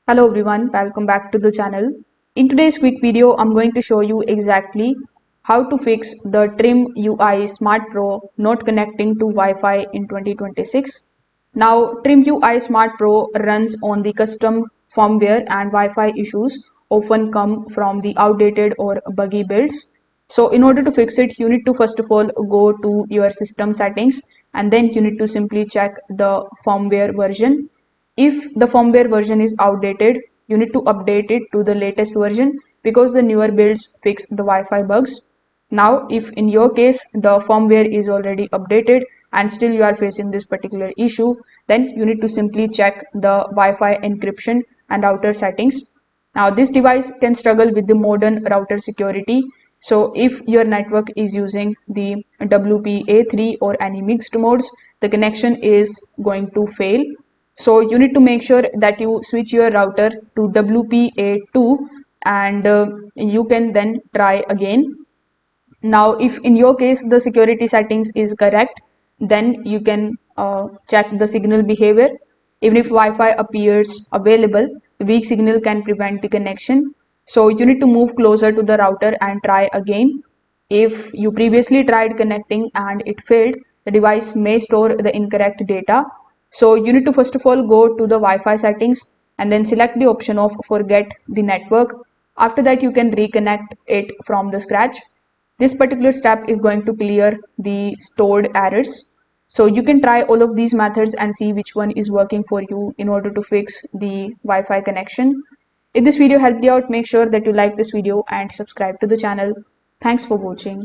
Hello everyone, welcome back to the channel. In today's quick video, I'm going to show you exactly how to fix the TrimUI Smart Pro not connecting to Wi-Fi in 2026. Now, TrimUI Smart Pro runs on the custom firmware and Wi-Fi issues often come from the outdated or buggy builds. So in order to fix it, you need to first of all go to your system settings and then you need to simply check the firmware version. If the firmware version is outdated, you need to update it to the latest version because the newer builds fix the Wi-Fi bugs. Now, if in your case the firmware is already updated and still you are facing this particular issue, then you need to simply check the Wi-Fi encryption and router settings. Now, this device can struggle with the modern router security. So, if your network is using the WPA3 or any mixed modes, the connection is going to fail. So you need to make sure that you switch your router to WPA2 and you can then try again. Now, if in your case the security settings is correct, then you can check the signal behavior. Even if Wi-Fi appears available, the weak signal can prevent the connection. So you need to move closer to the router and try again. If you previously tried connecting and it failed, the device may store the incorrect data. So you need to first of all go to the Wi-Fi settings and then select the option of forget the network. After that, you can reconnect it from the scratch. This particular step is going to clear the stored errors. So you can try all of these methods and see which one is working for you in order to fix the Wi-Fi connection. If this video helped you out, make sure that you like this video and subscribe to the channel. Thanks for watching.